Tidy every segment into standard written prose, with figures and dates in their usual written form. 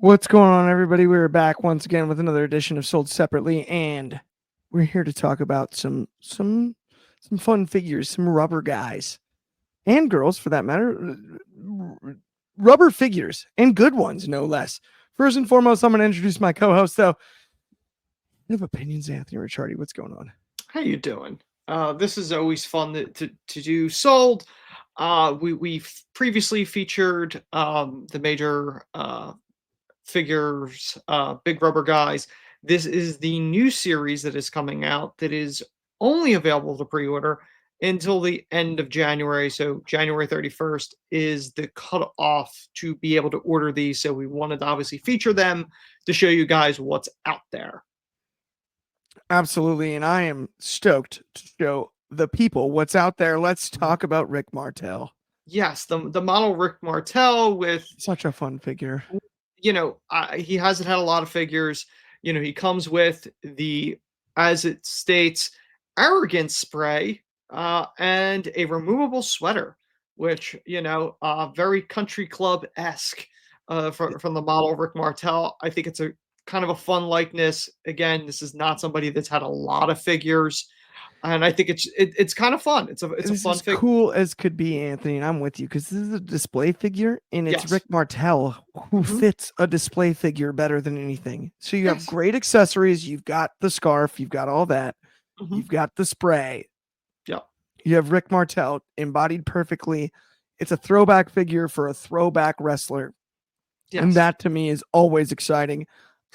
What's going on, everybody? We're back once again with another edition of Sold Separately, and we're here to talk about some fun figures, some rubber guys and girls, for that matter, rubber figures and good ones, no less. First and foremost, I'm going to introduce my co-host, though. I have opinions, Anthony Ricciardi. What's going on? How you doing? This is always fun to do. Sold. We've previously featured the major figures, big rubber guys. This is the new series that is coming out that is only available to pre-order until the end of January. So January 31st is the cutoff to be able to order these. So we wanted to obviously feature them to show you guys what's out there. Absolutely, and I am stoked to show the people what's out there. Let's talk about Rick Martel. Yes, the model Rick Martel with Such a fun figure. He hasn't had a lot of figures. He comes with the, as it states, arrogance spray and a removable sweater, which, very country club esque from the model Rick Martel. I think it's a kind of a fun likeness. Again, this is not somebody that's had a lot of figures. And I think it's kind of fun. It's a fun figure. Cool as could be, Anthony, and I'm with you because this is a display figure, and it's Yes. Rick Martel who fits a display figure better than anything. So you have great accessories. You've got the scarf. You've got all that. You've got the spray. Yeah. You have Rick Martel embodied perfectly. It's a throwback figure for a throwback wrestler, and that to me is always exciting.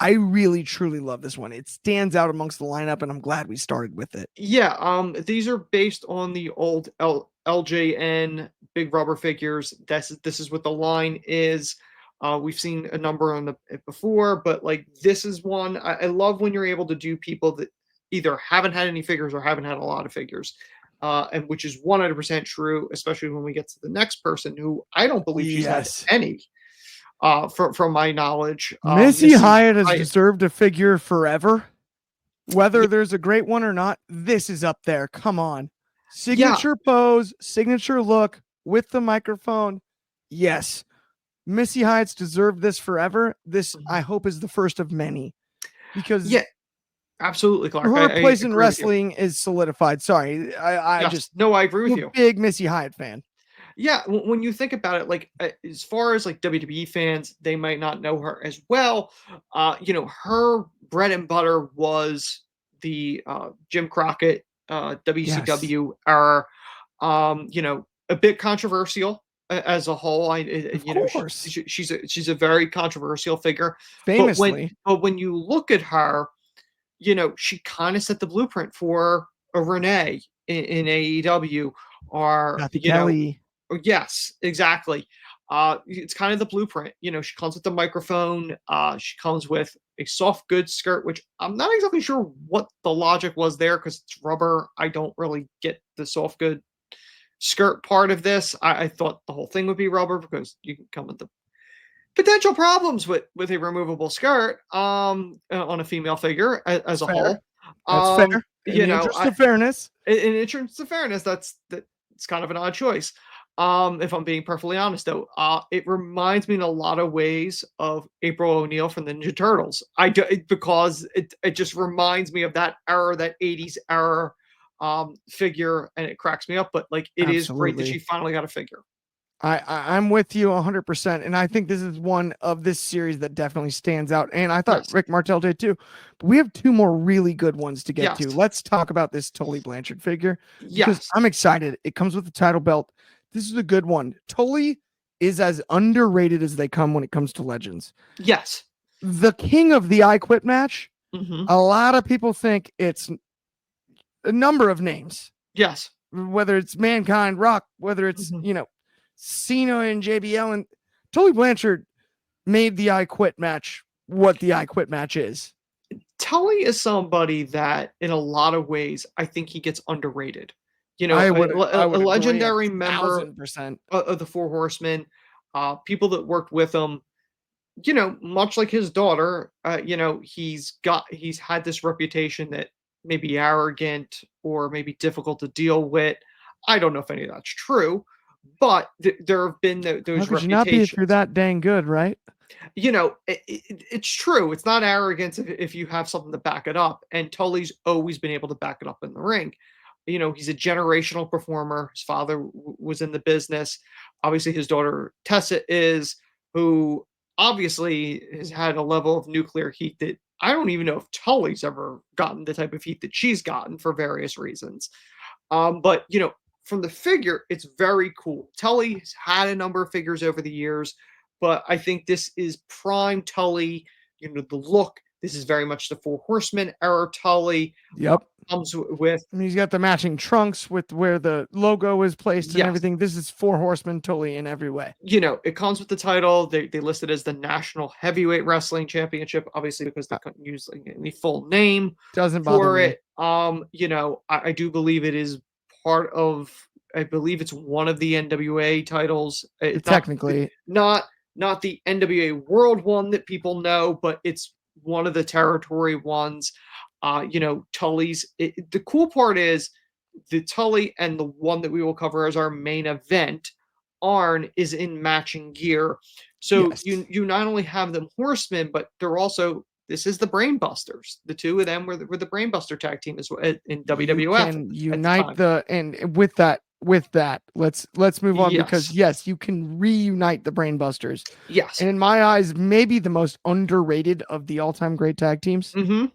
I really, truly love this one. It stands out amongst the lineup, and I'm glad we started with it. Yeah, these are based on the old LJN big rubber figures. This is what the line is. We've seen a number on it before, but like this is one I love when you're able to do people that either haven't had any figures or haven't had a lot of figures, and which is 100% true, especially when we get to the next person who I don't believe she's had any. From my knowledge, Missy Hyatt has deserved a figure forever. Whether there's a great one or not, this is up there. Come on. Signature pose, signature look with the microphone. Yes. Missy Hyatt's deserved this forever. This, I hope, is the first of many. Because absolutely, Clark. Her place in wrestling is solidified. Sorry. I agree with you. Big Missy Hyatt fan. Yeah, when you think about it, like as far as like WWE fans, they might not know her as well. Her bread and butter was the Jim Crockett WCW era. A bit controversial as a whole. She's a very controversial figure. Famously, but when you look at her, she kind of set the blueprint for a Renee in AEW or Kelly. Yes, exactly. It's kind of the blueprint. She comes with the microphone. She comes with a soft goods skirt, which I'm not exactly sure what the logic was there because it's rubber. I don't really get the soft good skirt part of this. I thought the whole thing would be rubber because you can come with the potential problems with a removable skirt on a female figure as a whole. That's fair. In the interest of fairness. In interest of fairness, that's kind of an odd choice. If I'm being perfectly honest, though, it reminds me in a lot of ways of April O'Neil from the Ninja Turtles. Because it just reminds me of that era, that 80s era figure, and it cracks me up. But like, it is great that she finally got a figure. I'm with you 100%, and I think this is one of this series that definitely stands out. And I thought Rick Martel did too. But we have two more really good ones to get to. Let's talk about this Tully Blanchard figure. Because I'm excited. It comes with the title belt. This is a good one. Tully is as underrated as they come when it comes to legends. Yes. The king of the I Quit match. A lot of people think it's a number of names. Yes. Whether it's Mankind, Rock, whether it's, Cena and JBL. And Tully Blanchard made the I Quit match what the I Quit match is. Tully is somebody that, in a lot of ways, I think he gets underrated. A legendary member of the Four Horsemen, people that worked with him, much like his daughter, he's had this reputation that may be arrogant or maybe difficult to deal with. I don't know if any of that's true, but there have been those reputations. How could you not be if you're that dang good, right? It's true. It's not arrogance if you have something to back it up. And Tully's always been able to back it up in the ring. He's a generational performer. His father was in the business. Obviously, his daughter Tessa is, who obviously has had a level of nuclear heat that I don't even know if Tully's ever gotten the type of heat that she's gotten for various reasons. But from the figure, it's very cool. Tully's had a number of figures over the years, but I think this is prime Tully. The look. This is very much the Four Horsemen era Tully. Yep. Comes with. I mean, he's got the matching trunks with where the logo is placed and Yes. everything. This is Four Horsemen Tully in every way. It comes with the title. They list it as the National Heavyweight Wrestling Championship, obviously because they couldn't use the full name Doesn't bother for me. it. I do believe it is part of. I believe it's one of the NWA titles. It's technically not the NWA World one that people know, but it's one of the territory ones. Tully's. The cool part is the Tully and the one that we will cover as our main event, Arn, is in matching gear. So yes. you not only have them horsemen, but they're also. This is the Brainbusters. The two of them were the Brainbuster tag team as well in WWF. You can unite and with that, let's move on because yes, you can reunite the Brainbusters. Yes, and in my eyes, maybe the most underrated of the all-time great tag teams. Mm-hmm.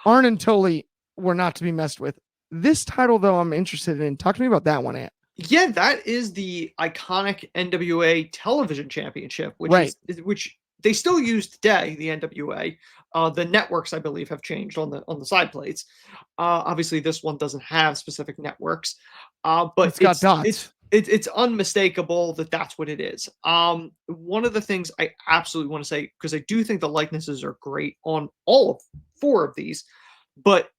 Arn and Tully were not to be messed with. This title, though, I'm interested in. Talk to me about that one, Ant. Yeah, that is the iconic NWA Television Championship, which they still use today. The NWA, the networks, I believe, have changed on the side plates. Obviously, this one doesn't have specific networks, but it's got dots. It's unmistakable that that's what it is. One of the things I absolutely want to say, because I do think the likenesses are great on all of 4 of these, but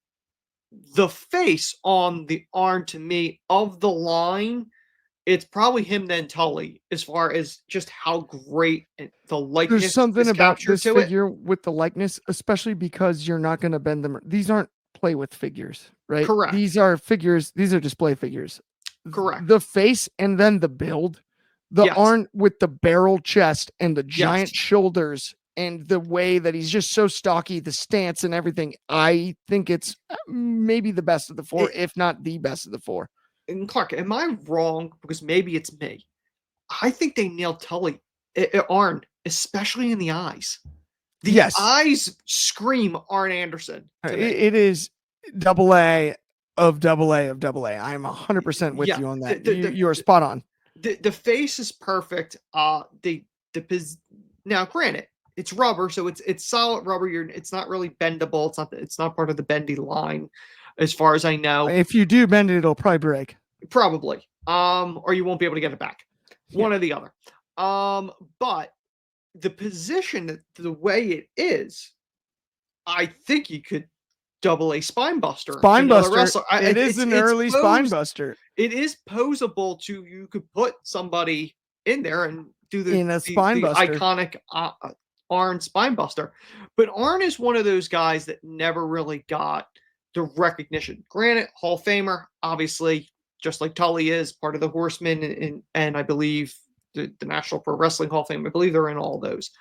the face on the Arn, to me, of the line, it's probably him then Tully, as far as just how great the likeness. There's something about this figure with the likeness, especially because you're not going to bend them. These aren't play with figures, right? Correct. These are figures. These are display figures. Correct. The face and then the build, the Arn with the barrel chest and the giant shoulders and the way that he's just so stocky, the stance and everything. I think it's maybe the best of the 4, if not the best of the 4. And Clark, am I wrong? Because maybe it's me. I think they nailed Tully, Arn, especially in the eyes. The eyes scream Arn Anderson. It is AA of AA of AA. I'm 100% with you on that. You are spot on. The face is perfect. Now, granted, it's rubber, so it's solid rubber. It's not really bendable. It's not part of the bendy line, as far as I know. If you do bend it, it'll probably break. Probably. Or you won't be able to get it back. One or the other. But the position, the way it is, I think you could double a spine buster. Spine buster. It is an early spine buster. It is posable to, you could put somebody in there and do the iconic Arn spine buster. But Arn is one of those guys that never really got the recognition. Granted, Hall of Famer, obviously, just like Tully is part of the Horsemen, and I believe the National Pro Wrestling Hall of Fame. I believe they're in all those.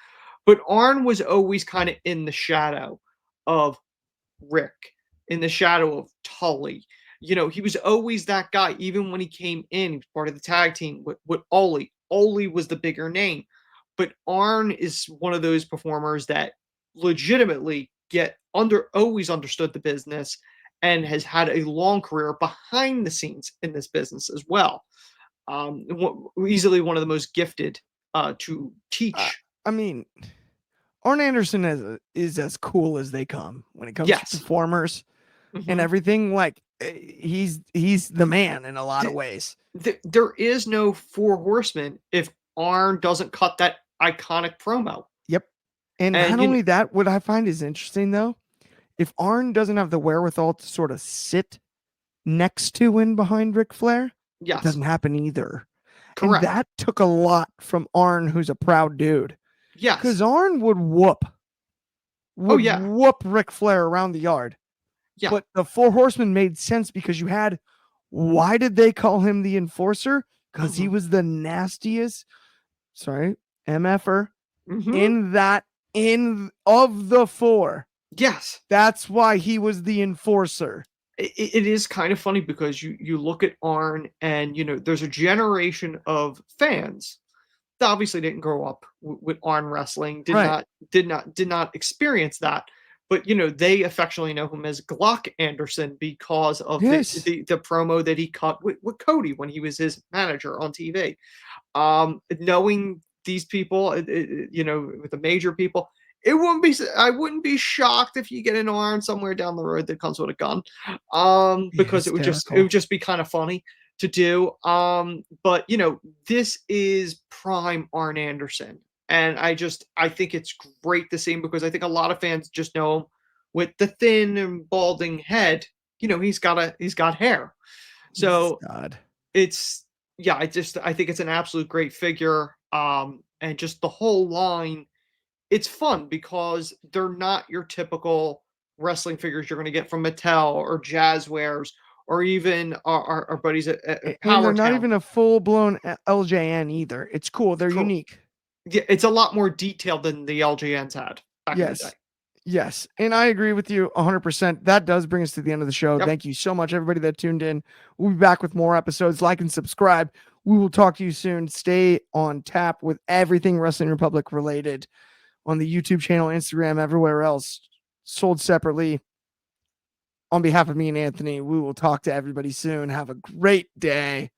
But Arn was always kind of in the shadow of Rick, in the shadow of Tully. He was always that guy. Even when he came in, he was part of the tag team with Ole. Ole was the bigger name. But Arn is one of those performers that legitimately always understood the business and has had a long career behind the scenes in this business as well. Easily one of the most gifted to teach. I mean, Arn Anderson is as cool as they come when it comes to performers and everything. Like, he's the man in a lot of ways. There is no 4 Horsemen if Arn doesn't cut that iconic promo. Yep. And not only that, what I find is interesting, though, if Arn doesn't have the wherewithal to sort of sit next to and behind Ric Flair, it doesn't happen either. Correct. And that took a lot from Arn, who's a proud dude. Yes. Because Arn would whoop Ric Flair around the yard. Yeah. But the 4 Horsemen made sense because why did they call him the Enforcer? Because he was the nastiest, MFer Mhm. in that in of the four. Yes. That's why he was the enforcer. It is kind of funny because you look at Arn and, there's a generation of fans that obviously didn't grow up with Arn wrestling, Right. did not experience that, but, they affectionately know him as Glock Anderson because of the Yes. the the promo that he cut with Cody when he was his manager on TV. Knowing these people, with the major people, I wouldn't be shocked if you get an Arn somewhere down the road that comes with a gun, Be because it would hysterical. just be kind of funny to do. But this is prime Arn Anderson, and I think it's great to see him because I think a lot of fans just know him with the thin and balding head. He's got hair, He's so God. it's yeah, I think it's an absolute great figure, and just the whole line, it's fun because they're not your typical wrestling figures you're gonna get from Mattel or Jazzwares or even our buddies at And they're not Powertown. even a full blown LJN either. It's cool. They're Cor unique. Yeah, it's a lot more detailed than the LJNs had back in the day. Yes. Yes. And I agree with you 100%. That does bring us to the end of the show. Yep. Thank you so much, everybody that tuned in. We'll be back with more episodes. Like and subscribe. We will talk to you soon. Stay on tap with everything Wrestling Republic related on the YouTube channel, Instagram, everywhere else. Sold separately. On behalf of me and Anthony, we will talk to everybody soon. Have a great day.